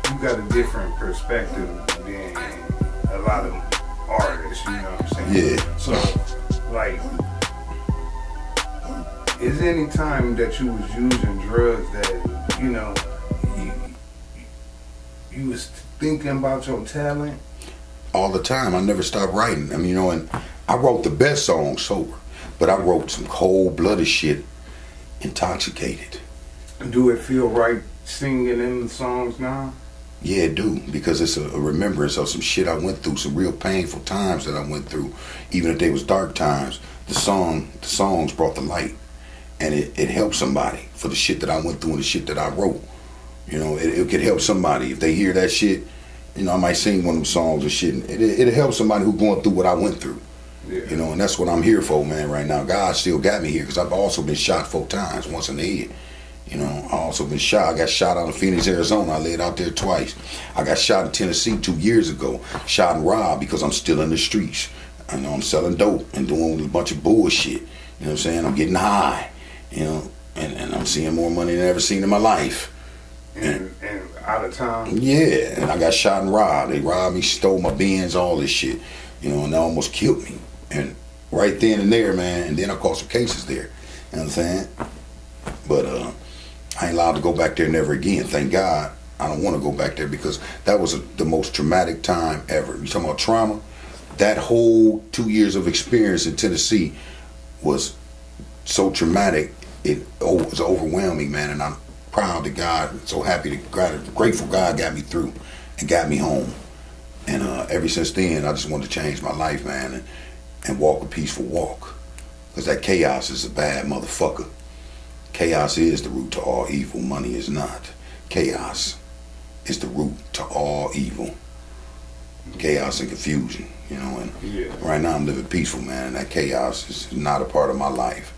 you got a different perspective than a lot of artists, you know what I'm saying? Yeah. So, like, is there any time that you was using drugs that, you know, you was thinking about your talent? All the time. I never stopped writing. I mean, you know, and I wrote the best songs sober, but I wrote some cold-blooded shit intoxicated. Do it feel right singing in the songs now? Yeah, it do, because it's a remembrance of some shit I went through, some real painful times that I went through. Even if they was dark times, the songs brought the light, and it helped somebody for the shit that I went through and the shit that I wrote. You know, it could help somebody if they hear that shit. You know, I might sing one of them songs and shit. It'll help somebody who's going through what I went through. Yeah. You know, and that's what I'm here for, man. Right now, God still got me here because I've also been shot 4 times, once in the head. You know, I also been shot. I got shot out of Phoenix, Arizona. I laid out there twice. I got shot in Tennessee 2 years ago. Shot and robbed because I'm still in the streets. I know I'm selling dope and doing a bunch of bullshit. You know what I'm saying? I'm getting high. You know, and I'm seeing more money than I've ever seen in my life. And out of town? Yeah, and I got shot and robbed. They robbed me, stole my Benz, all this shit. You know, and they almost killed me. And right then and there, man, and then I caught some cases there. You know what I'm saying? But I ain't allowed to go back there never again. Thank God. I don't want to go back there because that was the most traumatic time ever. You talking about trauma? That whole 2 years of experience in Tennessee was so traumatic. It was overwhelming, man. And I'm proud to God, so happy to God, grateful God got me through and got me home. And ever since then, I just wanted to change my life, man, and walk a peaceful walk. Because that chaos is a bad motherfucker. Chaos is the root to all evil. Money is not. Chaos is the root to all evil. Chaos and confusion, you know. And yeah. Right now I'm living peaceful, man. And that chaos is not a part of my life.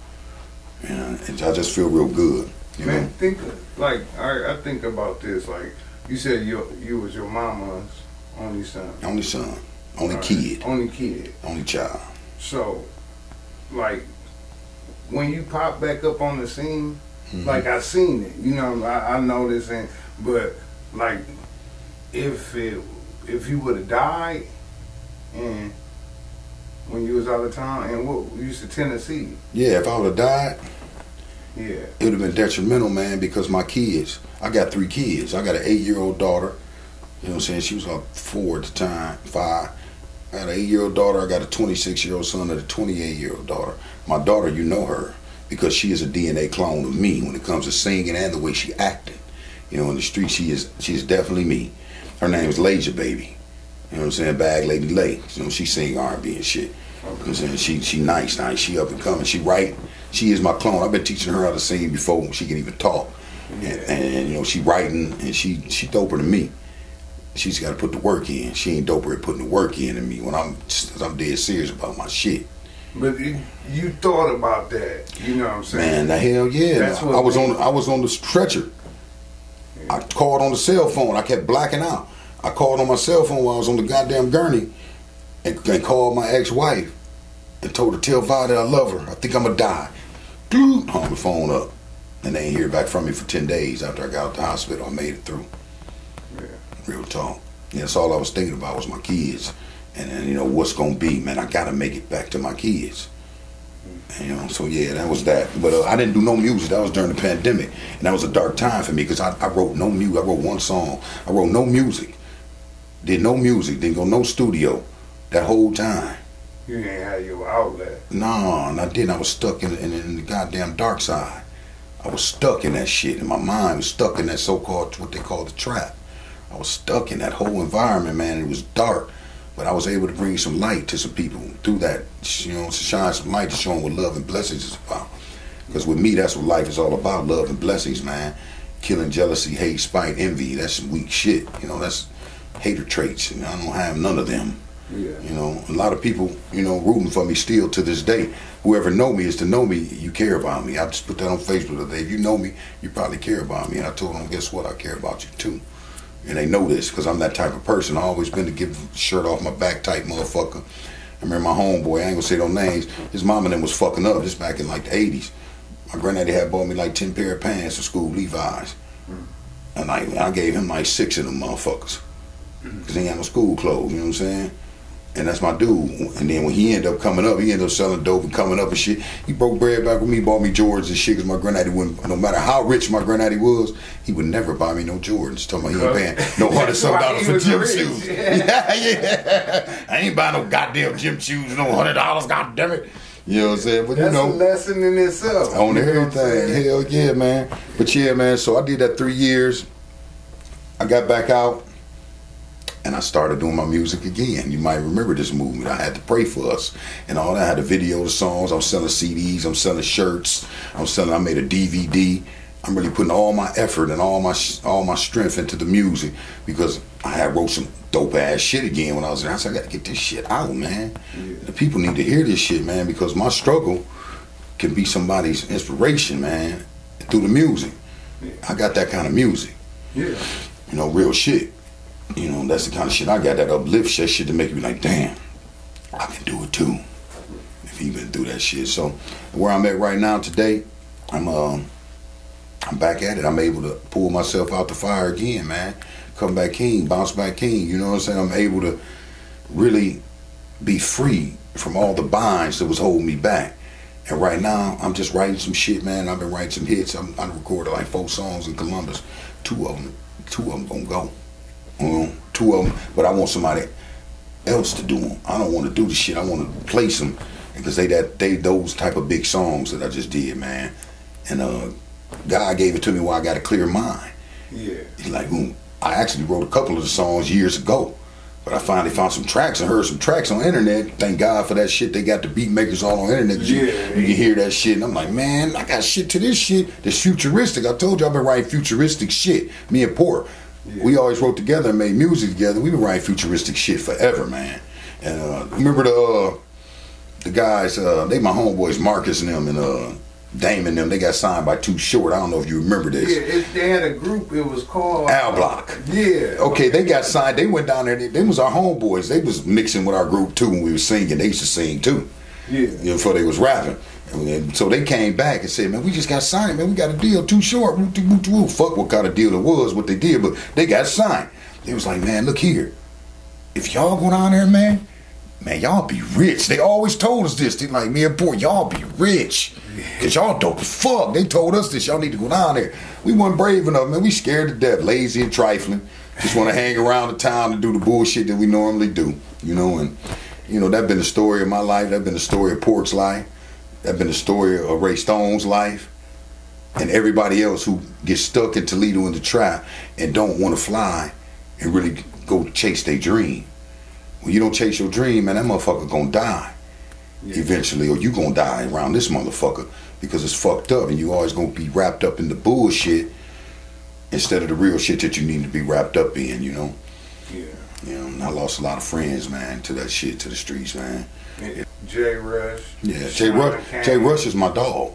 You know, and I just feel real good. You man, know? think like I think about this. Like you said, you was your mama's only son. Only son, only kid, only kid, only child. So, like, when you pop back up on the scene, like I seen it, you know, I noticed, but like, if you would have died, and when you was out of town, and what you used to Tennessee. Yeah, if I would have died, yeah, it would have been detrimental, man, because my kids, I got 3 kids. I got an 8-year-old daughter, you know what I'm saying? She was like 4 at the time, 5. I got an 8-year-old daughter. I got a 26-year-old son and a 28-year-old daughter. My daughter, you know her because she is a DNA clone of me when it comes to singing and the way she acting. You know, in the street, she is definitely me. Her name is Lasia Baby. You know what I'm saying? Bag Lady Lay. You know, she sing R&B and shit. You know what I'm saying? She nice. She up and coming. She right. She is my clone. I've been teaching her how to sing before she can even talk. And you know, she writing and she doper than me. She's got to put the work in. She ain't doper at putting the work in than me when I'm dead serious about my shit. But you thought about that, you know what I'm saying? Man, the hell yeah. I was on the stretcher. Yeah. I called on the cell phone. I kept blacking out. I called on my cell phone while I was on the goddamn gurney and called my ex-wife and told her, tell Vi that I love her. I think I'm gonna die. Dude, hung the phone up. And they ain't hear back from me for 10 days after I got out the hospital. I made it through. Yeah. Real talk. Yeah, that's all I was thinking about was my kids. And you know, what's gonna be, man, I gotta make it back to my kids. And, you know, so yeah, that was that. But I didn't do no music. That was during the pandemic. And that was a dark time for me because I wrote no music. I wrote one song. I wrote no music. Did no music. Didn't go no studio that whole time. You ain't had your outlet. No, and I didn't. I was stuck in the goddamn dark side. I was stuck in that shit. And my mind was stuck in that so-called, what they call the trap. I was stuck in that whole environment, man. It was dark. But I was able to bring some light to some people through that, you know, to shine some light to show them what love and blessings is about. Because with me, that's what life is all about, love and blessings, man. Killing jealousy, hate, spite, envy, that's some weak shit. You know, that's hater traits, and I don't have none of them. Yeah. You know, a lot of people, you know, rooting for me still to this day. Whoever know me is to know me, you care about me. I just put that on Facebook today. If you know me, you probably care about me. And I told them, guess what? I care about you too. And they know this because I'm that type of person. I always been to give the shirt off my back type motherfucker. I remember my homeboy, I ain't gonna say no names, his mom and them was fucking up just back in like the 80s. My granddaddy had bought me like 10 pair of pants for school, Levi's. And I gave him like 6 of them motherfuckers. Because he ain't had no school clothes, you know what I'm saying? And that's my dude. And then when he ended up coming up, he ended up selling dope and coming up and shit. He broke bread back with me, bought me Jordans and shit, because my granddaddy wouldn't, no matter how rich my granddaddy was, he would never buy me no Jordans. Talking about he ain't paying no $100 for gym shoes. Yeah. I ain't buying no goddamn gym shoes, no $100, goddamn it. You know what I'm saying? But that's you know, a lesson in itself. On everything. Hell yeah, man. But yeah, man, so I did that 3 years. I got back out. And I started doing my music again. You might remember this movement. I had to pray for us and all that. I had a video, the songs. I'm selling CDs. I'm selling shirts. I made a DVD. I'm really putting all my effort and all my strength into the music, because I had wrote some dope ass shit again when I was there. I said, I got to get this shit out, man. Yeah. The people need to hear this shit, man, because my struggle can be somebody's inspiration, man, through the music. Yeah. I got that kind of music. Yeah. You know, real shit. You know, that's the kind of shit I got, that uplift shit to make me like, damn, I can do it too. If he been through that shit. So where I'm at right now today, I'm back at it. I'm able to pull myself out the fire again, man. Come back king, bounce back king. You know what I'm saying? I'm able to really be free from all the binds that was holding me back. And right now, I'm just writing some shit, man. I've been writing some hits. I recorded like 4 songs in Columbus. Two of them gonna go. 2 of them, but I want somebody else to do them. I don't want to do the shit. I want to place them, because they those type of big songs that I just did, man. And God gave it to me while I got a clear mind. Yeah. He's like, I actually wrote a couple of the songs years ago, but I finally found some tracks and heard some tracks on the internet. Thank God for that shit. They got the beat makers all on the internet. You can hear that shit, and I'm like, man, I got shit to this shit that's futuristic. I told you I've been writing futuristic shit. Me and Port. Yeah. We always wrote together and made music together. We've been writing futuristic shit forever, man. And remember the guys, they my homeboys, Marcus and them, and Damon and them, they got signed by Too Short. I don't know if you remember this. Yeah, they had a group, it was called Al Block. Yeah. Okay, they got signed. They went down there. They was our homeboys. They was mixing with our group too when we was singing. They used to sing too. Yeah. You know, before they was rapping. And so they came back and said, man, we just got signed, man. We got a deal, Too Short. Fuck what kind of deal it was, what they did, but they got signed. They was like, man, look here. If y'all go down there, man, y'all be rich. They always told us this. They like, me and Port, y'all be rich. Because y'all dope as fuck. They told us this. Y'all need to go down there. We weren't brave enough, man. We scared to death, lazy and trifling. Just want to hang around the town and do the bullshit that we normally do. You know, and, you know, that's been the story of my life. That's been the story of Port's life. That's been the story of Ray Stone's life, and everybody else who gets stuck in Toledo in the trap and don't want to fly and really go chase their dream. When you don't chase your dream, man, that motherfucker gonna die eventually, or you gonna die around this motherfucker, because it's fucked up, and you always gonna be wrapped up in the bullshit instead of the real shit that you need to be wrapped up in, you know? Yeah. You know, and I lost a lot of friends, man, to that shit, to the streets, man. Jay Rush. Yeah, Jay Rush is my dog.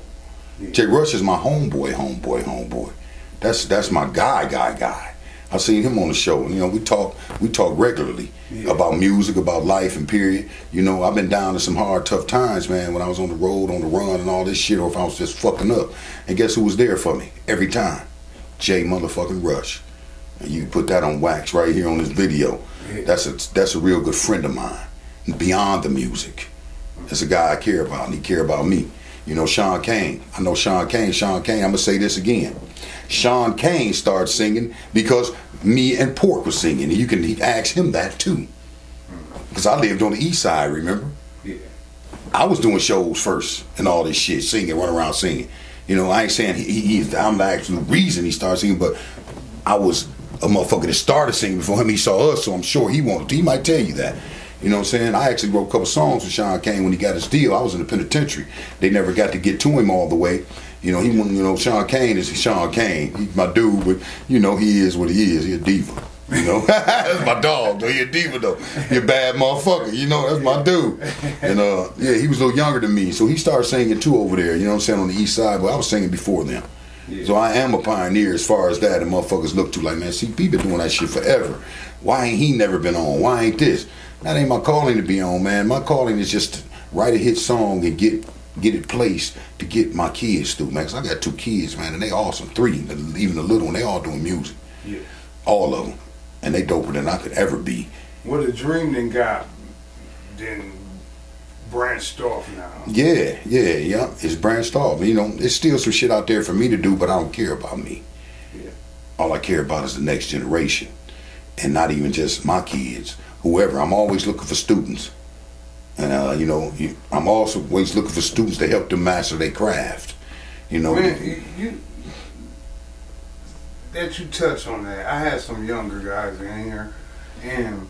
Yeah. Jay Rush is my homeboy. That's my guy. I seen him on the show, and you know, we talk regularly about music, about life, and period. You know, I've been down to some hard, tough times, man, when I was on the road, on the run, and all this shit, or if I was just fucking up. And guess who was there for me every time? Jay motherfucking Rush. And you can put that on wax right here on this video. Yeah. That's a real good friend of mine. Beyond the music. That's a guy I care about, and he care about me. You know, Sean Kane. I know Sean Kane, I'm gonna say this again. Sean Kane started singing because me and Port was singing, and you can ask him that too. Because I lived on the east side, remember? Yeah. I was doing shows first and all this shit, singing, running around singing. You know, I ain't saying I'm the actual reason he started singing, but I was a motherfucker that started singing before him. He saw us, so I'm sure he wanted to. He might tell you that. You know what I'm saying? I actually wrote a couple songs with Sean Kane when he got his deal. I was in the penitentiary. They never got to get to him all the way. You know, Sean Kane is Sean Kane. He's my dude, but, you know, he is what he is. He's a diva. You know? That's my dog, though. He a diva, though. He a bad motherfucker. You know, that's my dude. And, yeah, he was a little younger than me, so he started singing, too, over there. You know what I'm saying? On the east side, but I was singing before them. Yeah. So I am a pioneer as far as that, and motherfuckers look to like, man, see, people been doing that shit forever. Why ain't he never been on? Why ain't this? That ain't my calling to be on, man. My calling is just to write a hit song and get it placed to get my kids through, man. Cause I got 2 kids, man, and they awesome. 3, even the little one, they all doing music. Yeah. All of them. And they doper than I could ever be. What a dream then branched off now. Yeah. It's branched off. You know, there's still some shit out there for me to do, but I don't care about me. Yeah. All I care about is the next generation. And not even just my kids. Whoever. I'm always looking for students. And, you know, I'm also always looking for students to help them master their craft. You know. Man, that you touch on that. I had some younger guys in here, and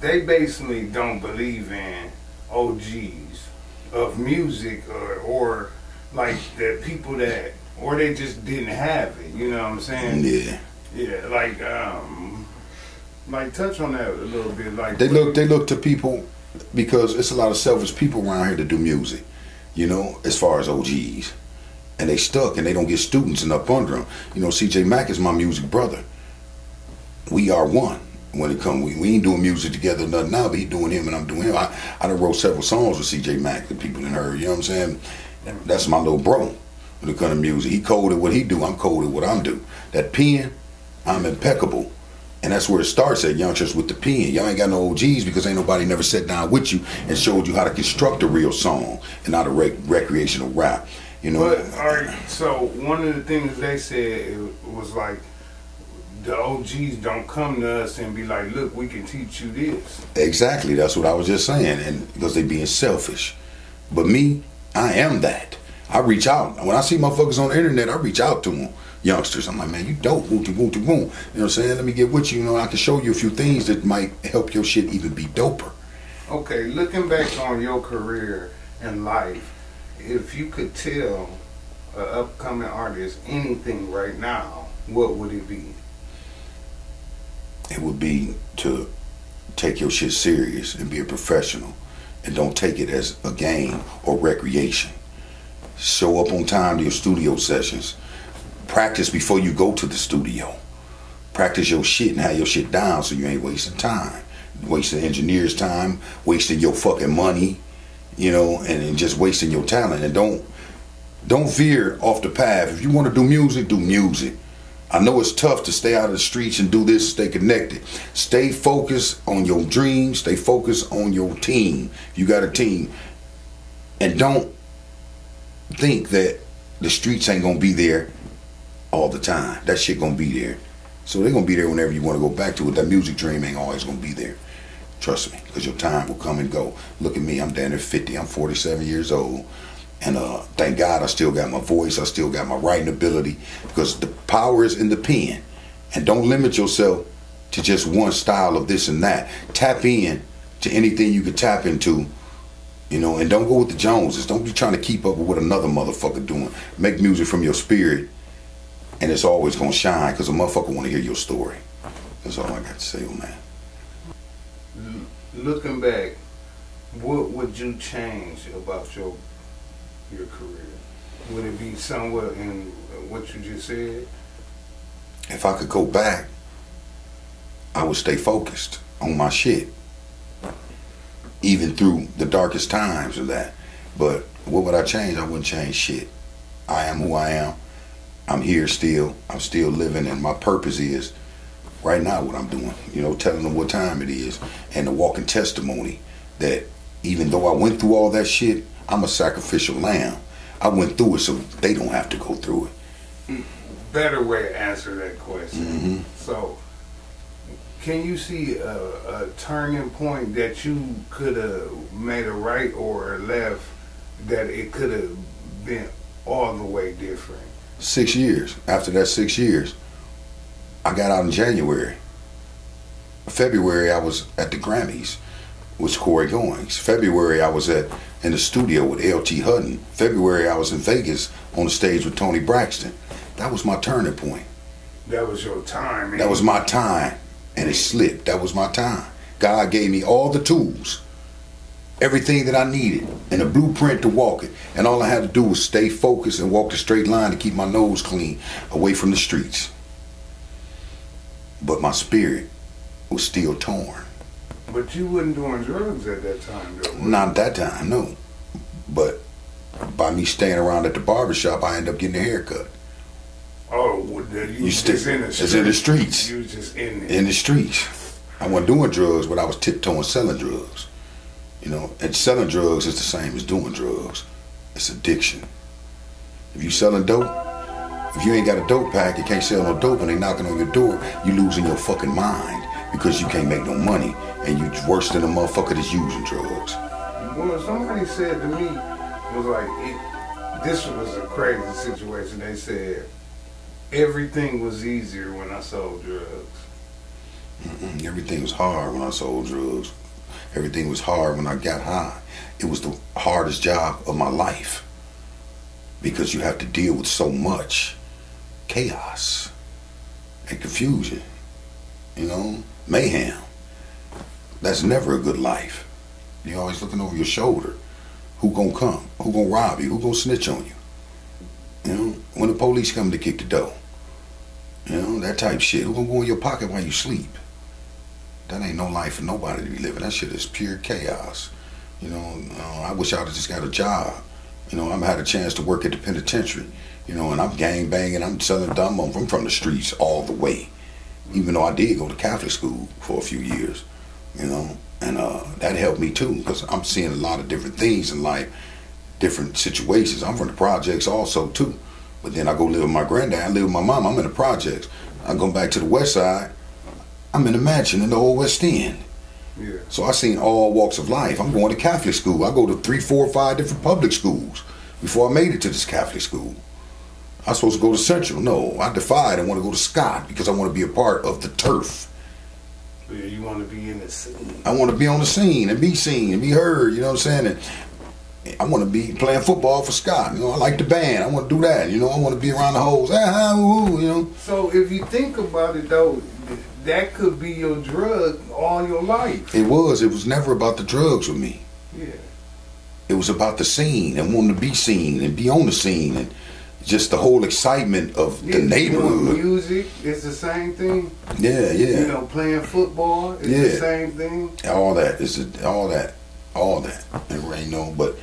they basically don't believe in OGs of music or like the people that, or they just didn't have it. You know what I'm saying? Yeah. Yeah, like touch on that a little bit. Like they look to people because it's a lot of selfish people around here to do music. You know, as far as OGs. And they stuck, and they don't get students and up under them. You know, CJ Mack is my music brother. We are one when it comes. We ain't doing music together nothing now, but he doing him and I'm doing him. I done wrote several songs with CJ Mack that people done heard. You know what I'm saying? That's my little bro when it comes to music. He coded what he do. I'm coded what I'm do. That pen, I'm impeccable. And that's where it starts at, youngsters, with the pen. Y'all ain't got no OGs because ain't nobody never sat down with you and showed you how to construct a real song and not a recreational rap. You know, but all right, so one of the things they said it was like the OGs don't come to us and be like, look, we can teach you this. Exactly, that's what I was just saying, and because they being selfish. But me, I am that. I reach out. When I see motherfuckers on the internet, I reach out to them, youngsters. I'm like, man, you dope, wooty, wooty, boom. You know what I'm saying? Let me get with you. You know, I can show you a few things that might help your shit even be doper. Okay, looking back on your career and life, if you could tell an upcoming artist anything right now, what would it be? It would be to take your shit serious and be a professional and don't take it as a game or recreation. Show up on time to your studio sessions. Practice before you go to the studio. Practice your shit and have your shit down so you ain't wasting time. Wasting engineers' time, wasting your fucking money. You know, and just wasting your talent. And don't veer off the path. If you want to do music, do music. I know it's tough to stay out of the streets and do this, stay connected. Stay focused on your dreams. Stay focused on your team. You got a team. And don't think that the streets ain't going to be there all the time. That shit going to be there. So they're going to be there whenever you want to go back to it. That music dream ain't always going to be there. Trust me, because your time will come and go. Look at me, I'm down there 50, I'm 47 years old. And thank God I still got my voice, I still got my writing ability, because the power is in the pen. And don't limit yourself to just one style of this and that. Tap in to anything you can tap into, you know, and don't go with the Joneses. Don't be trying to keep up with what another motherfucker doing. Make music from your spirit, and it's always going to shine, because a motherfucker want to hear your story. That's all I got to say on that. Looking back, what would you change about your career? Would it be somewhat in what you just said? If I could go back, I would stay focused on my shit, even through the darkest times of that. But what would I change? I wouldn't change shit. I am who I am. I'm here still. I'm still living, and my purpose is right now what I'm doing, you know, telling them what time it is, and the walking testimony that even though I went through all that shit, I'm a sacrificial lamb. I went through it so they don't have to go through it. Better way to answer that question. Mm-hmm. So, can you see a turning point that you could have made a right or a left, that it could have been all the way different? 6 years. After that 6 years, I got out in January. February, I was at the Grammys with Corey Goings. February, I was in the studio with L.T. Hutton. February, I was in Vegas on the stage with Tony Braxton. That was my turning point. That was your time. Man. That was my time, and it slipped. That was my time. God gave me all the tools, everything that I needed, and a blueprint to walk it. And all I had to do was stay focused and walk the straight line to keep my nose clean, away from the streets. But my spirit was still torn. But you wasn't doing drugs at that time, though. Not at that time, no. But by me staying around at the barbershop, I ended up getting a haircut. Oh, You just in the streets. It's in the streets. You was just in the streets. I wasn't doing drugs, but I was tiptoeing selling drugs. You know, and selling drugs is the same as doing drugs. It's addiction. If you selling dope, if you ain't got a dope pack, you can't sell no dope, and they knocking on your door, you losing your fucking mind because you can't make no money, and you worse than a motherfucker that's using drugs. Well, somebody said to me, was like, this was a crazy situation. They said everything was easier when I sold drugs. Everything was hard when I sold drugs. Everything was hard when I got high. It was the hardest job of my life because you have to deal with so much chaos and confusion, you know, mayhem. That's never a good life. You're always looking over your shoulder. Who gonna come? Who gonna rob you? Who gonna snitch on you? You know, when the police come to kick the door. You know, that type shit. Who gonna go in your pocket while you sleep? That ain't no life for nobody to be living. That shit is pure chaos. You know, I wish I'd have just got a job. You know, I've had a chance to work at the penitentiary. You know, and I'm gang banging. I'm selling dumb. I'm from the streets all the way. Even though I did go to Catholic school for a few years. You know, and that helped me too because I'm seeing a lot of different things in life, different situations. I'm from the projects also too. But then I go live with my granddad. I live with my mom. I'm in the projects. I go back to the west side. I'm in a mansion in the old West End. Yeah. So I seen all walks of life. I'm going to Catholic school. I go to 3, 4, 5 different public schools before I made it to this Catholic school. I was supposed to go to Central. No, I defied and want to go to Scott because I want to be a part of the turf. Yeah, you want to be in the scene. I want to be on the scene and be seen and be heard. You know what I'm saying? And I want to be playing football for Scott. You know, I like the band. I want to do that. You know, I want to be around the hoes. You know. So if you think about it though, that could be your drug all your life. It was. It was never about the drugs with me. Yeah. It was about the scene and wanting to be seen and be on the scene and just the whole excitement of the neighborhood. Music is the same thing. Yeah. You know, playing football is the same thing. All that. All that. And you know, but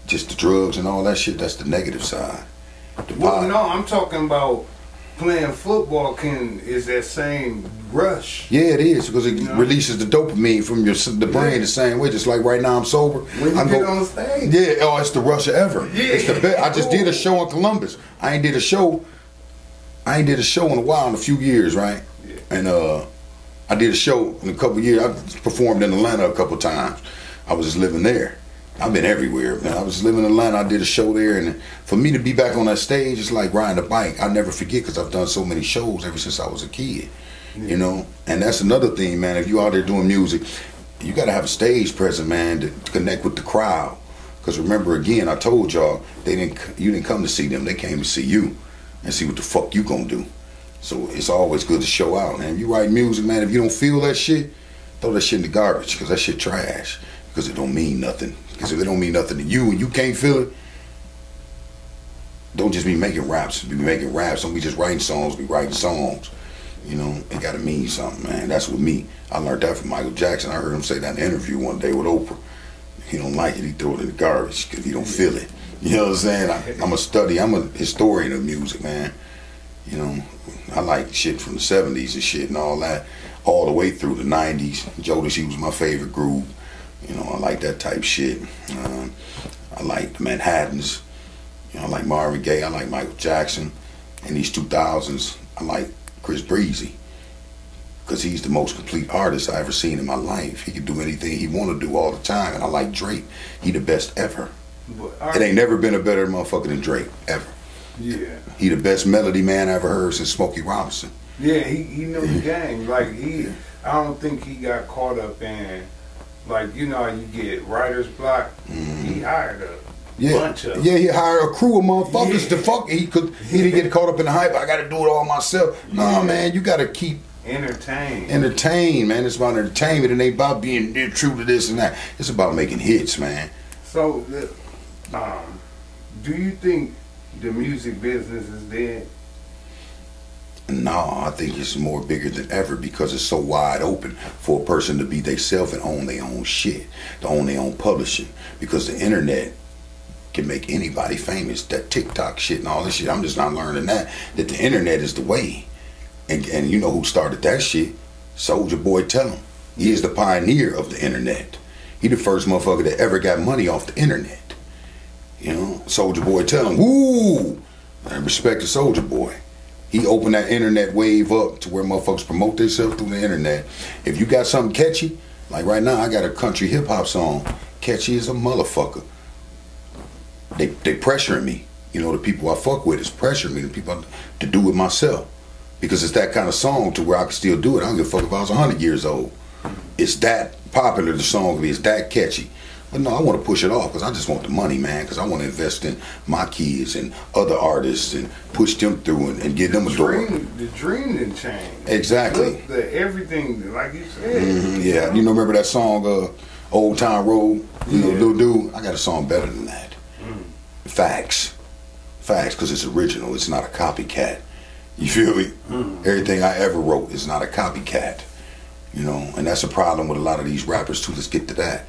just the drugs and all that shit, that's the negative side. Well, no, I'm talking about playing football is that same rush. Yeah, it is because it releases the dopamine from the brain the same way. Just like right now I'm sober. When you get on stage. Yeah, oh, it's the rush of ever. Yeah, it's the best. I just did a show in Columbus. I ain't did a show in a while, in a few years, right? Yeah. And I did a show in a couple years. I performed in Atlanta a couple times. I was just living there. I've been everywhere, man. I was living in Atlanta. I did a show there, and for me to be back on that stage, it's like riding a bike. I'll never forget because I've done so many shows ever since I was a kid, you know. And that's another thing, man. If you out there doing music, you got to have a stage presence, man, to connect with the crowd. Because remember, again, I told y'all you didn't come to see them. They came to see you and see what the fuck you gonna do. So it's always good to show out, man. If you write music, man, if you don't feel that shit, throw that shit in the garbage because that shit trash. Because it don't mean nothing. Because if it don't mean nothing to you and you can't feel it, don't just be making raps. Be making raps. Don't be just writing songs. Be writing songs. You know, it got to mean something, man. That's what me. I learned that from Michael Jackson. I heard him say that in an interview one day with Oprah. He don't like it. He throw it in the garbage because he don't feel it. You know what I'm saying? I'm a historian of music, man. You know, I like shit from the 70s and shit and all that, all the way through the 90s. Jodeci was my favorite group. You know, I like that type shit. I like the Manhattans. You know, I like Marvin Gaye. I like Michael Jackson. In these 2000s, I like Chris Breezy because he's the most complete artist I ever seen in my life. He can do anything he want to do all the time. And I like Drake. He the best ever. It ain't never been a better motherfucker than Drake, ever. Yeah. He the best melody man I ever heard since Smokey Robinson. Yeah, he knew the game. Like, I don't think he got caught up in, like, you know how you get writer's block? Mm-hmm. He hired a bunch of them. Yeah, he hired a crew of motherfuckers to fuck. He didn't get caught up in the hype. I got to do it all myself. No, man, you got to keep entertain, man. It's about entertainment. It ain't about being true to this and that. It's about making hits, man. So, do you think the music business is dead? No, I think it's more bigger than ever because it's so wide open for a person to be themselves and own their own shit, to own their own publishing. Because the internet can make anybody famous. That TikTok shit and all this shit. I'm just not learning that the internet is the way. And you know who started that shit? Soulja Boy. Tell him. He is the pioneer of the internet. He the first motherfucker that ever got money off the internet. You know, Soulja Boy. Tell him. Woo! I respect the Soulja Boy. He opened that internet wave up to where motherfuckers promote themselves through the internet. If you got something catchy, like right now I got a country hip hop song, catchy as a motherfucker. They pressuring me. You know, the people I fuck with is pressuring me, the people to do it myself. Because it's that kind of song to where I can still do it. I don't give a fuck if I was 100 years old. It's that popular, the song is that catchy. But no, I want to push it off because I just want the money, man. Because I want to invest in my kids and other artists and push them through and give them a door. The dream didn't change. Exactly. Look, everything, like you said. Yeah, you know, remember that song, Old Town Road? You know, Lil Dude? I got a song better than that. Facts, because it's original. It's not a copycat. You feel me? Everything I ever wrote is not a copycat. You know, and that's a problem with a lot of these rappers too. Let's get to that.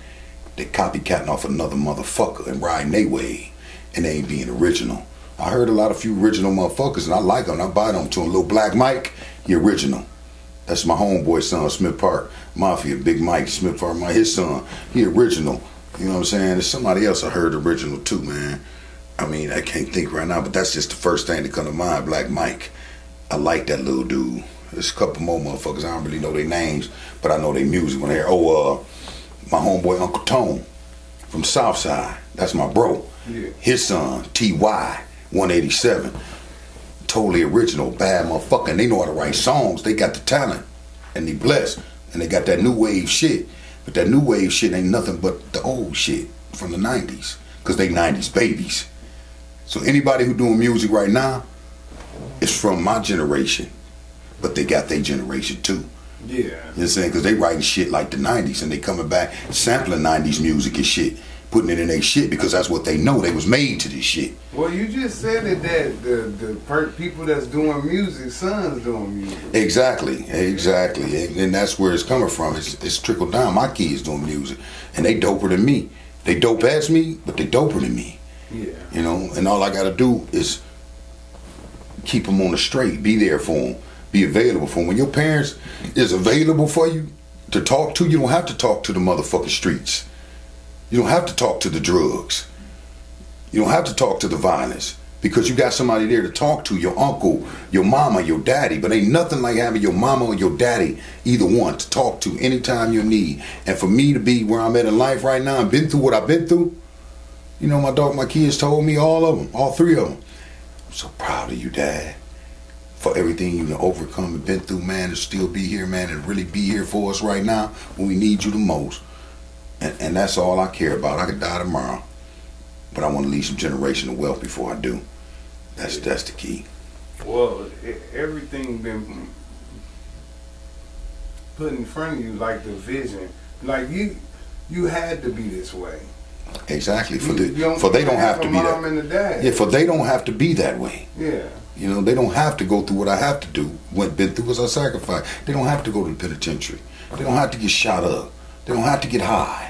They copycatting off another motherfucker and riding their way, and they ain't being original. I heard a few original motherfuckers, and I like them. I buy them to him. Lil Black Mike, he original. That's my homeboy son, Smith Park Mafia, Big Mike Smith Park, his son. He original. You know what I'm saying? There's somebody else I heard original too, man. I mean, I can't think right now, but that's just the first thing that come to mind, Black Mike. I like that little dude. There's a couple more motherfuckers, I don't really know their names, but I know their music when I hear, my homeboy Uncle Tone from Southside. That's my bro. Yeah. His son, T.Y. 187. Totally original, bad motherfucker. And they know how to write songs. They got the talent. And they blessed. And they got that new wave shit. But that new wave shit ain't nothing but the old shit from the 90s. Because they 90s babies. So anybody who doing music right now is from my generation. But they got their generation too. Yeah. You know what I'm saying? Because they writing shit like the 90s and they coming back sampling 90s music and shit. Putting it in their shit because that's what they know. They was made to this shit. Well, you just said it that the people that's doing music, sons doing music. Exactly. And that's where it's coming from. It's trickled down. My kids doing music. And they doper than me. They dope as me, but they doper than me. Yeah. You know, and all I got to do is keep them on the straight. Be there for them. Be available for them. When your parents is available for you to talk to, you don't have to talk to the motherfucking streets. You don't have to talk to the drugs. You don't have to talk to the violence because you got somebody there to talk to, your uncle, your mama, your daddy. But ain't nothing like having your mama or your daddy, either one, to talk to anytime you need. And for me to be where I'm at in life right now and been through what I've been through, you know, my kids told me, all of them, all three of them, I'm so proud of you, Dad, for everything you've overcome and been through, man, and still be here, man, and really be here for us right now when we need you the most. And that's all I care about. I could die tomorrow, but I want to leave some generational wealth before I do. That's the key. Well, everything been put in front of you, like the vision, like you had to be this way. Exactly. For they don't have to be that. Yeah, for they don't have to be that way. Yeah. You know, they don't have to go through what I have to do. Been through as I sacrifice. They don't have to go to the penitentiary. They don't have to get shot up. They don't have to get high.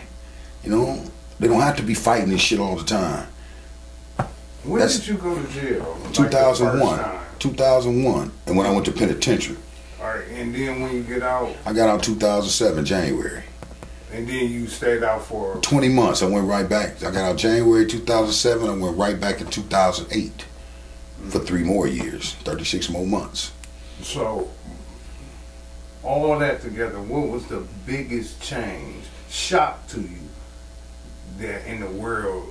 You know, they don't have to be fighting this shit all the time. When did you go to jail? 2001. 2001. And when I went to penitentiary. All right, and then when you get out? I got out 2007, January. And then you stayed out for? 20 months. I went right back. I got out January 2007. I went right back in 2008 for 3 more years, 36 more months. So, all that together, what was the biggest change, shock to you, there in the world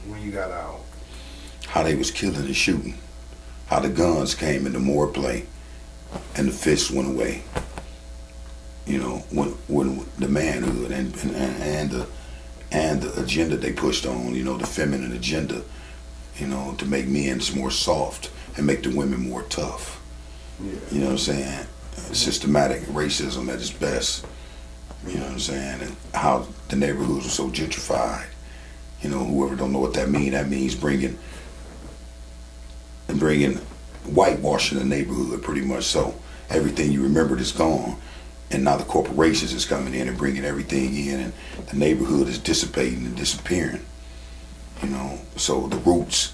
when you got out? How they was killing and shooting. How the guns came into more play and the fists went away. You know, when the manhood and the agenda they pushed on, you know, the feminine agenda, you know, to make men more soft and make the women more tough. Yeah. You know what I'm saying? Systematic racism at its best. You know what I'm saying? And how the neighborhoods were so gentrified. You know, whoever don't know what that means bringing whitewashing the neighborhood, pretty much. So everything you remembered is gone, and now the corporations is coming in and bringing everything in, and the neighborhood is dissipating and disappearing. You know, so the roots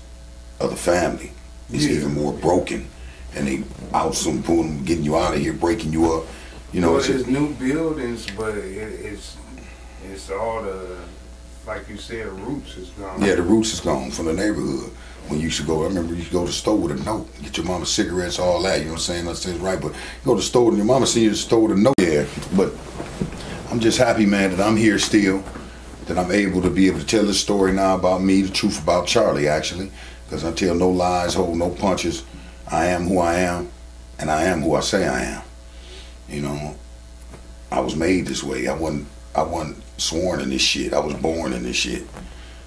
of the family is even more broken, and they out some pulling, getting you out of here, breaking you up. You know, well, it's new buildings, but it's all the, like you said, roots is gone. Yeah, the roots is gone from the neighborhood. When you used to go, I remember you used to go to the store with a note, get your mama cigarettes, all that. You know what I'm saying? That says right, but you go to the store and your mama see you at the store with a note. Yeah, but I'm just happy, man, that I'm here still, that I'm able to tell this story now about me, the truth about Charlie, actually, because I tell no lies, hold no punches. I am who I am, and I am who I say I am. You know, I was made this way. I wasn't sworn in this shit. I was born in this shit.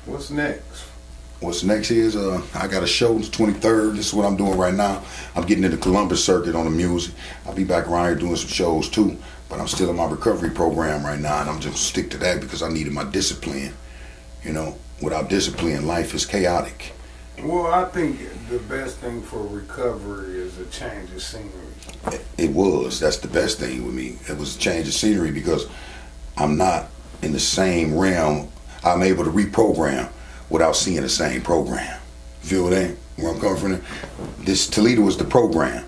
What's next? What's next is I got a show on the 23rd. This is what I'm doing right now. I'm getting into Columbus circuit on the music. I'll be back around here doing some shows too. But I'm still in my recovery program right now, and I'm just stick to that because I needed my discipline. You know, without discipline, life is chaotic. Well, I think the best thing for recovery is a change of scenery. It was. That's the best thing with me. It was a change of scenery because I'm not in the same realm. I'm able to reprogram without seeing the same program. Feel that? Where I'm coming from? This Toledo was the program,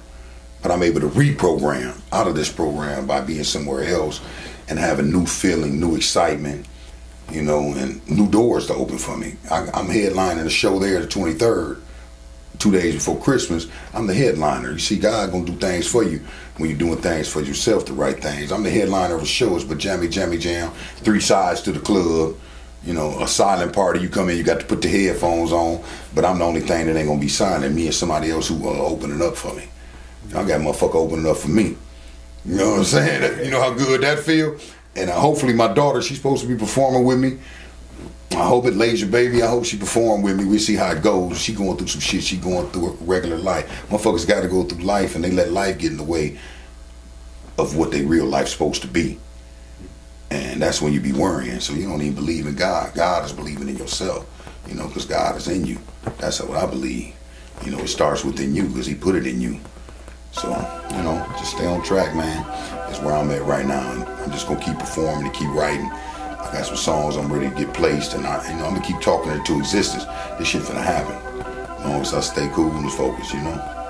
but I'm able to reprogram out of this program by being somewhere else and having new feeling, new excitement, you know, and new doors to open for me. I'm headlining a show there the 23rd, 2 days before Christmas. I'm the headliner. You see, God gonna do things for you when you're doing things for yourself, the right things. I'm the headliner of a show. It's Jammy Jam, 3 sides to the club. You know, a silent party. You come in, you got to put the headphones on, but I'm the only thing that ain't gonna be silent. Me and somebody else who opening up for me. I got a motherfucker opening up for me. You know what I'm saying? You know how good that feel? And hopefully my daughter, she's supposed to be performing with me. I hope it lays your baby. I hope she perform with me. We'll see how it goes. She going through some shit. She going through a regular life. Motherfuckers got to go through life, and they let life get in the way of what their real life's supposed to be. And that's when you be worrying. So you don't even believe in God. God is believing in yourself, you know, because God is in you. That's what I believe. You know, it starts within you because he put it in you. So, you know, just stay on track, man. That's where I'm at right now. And I'm just going to keep performing and keep writing. I got some songs I'm ready to get placed, and I'm going to keep talking it to existence. This shit finna happen. As long as I stay cool and focused, you know.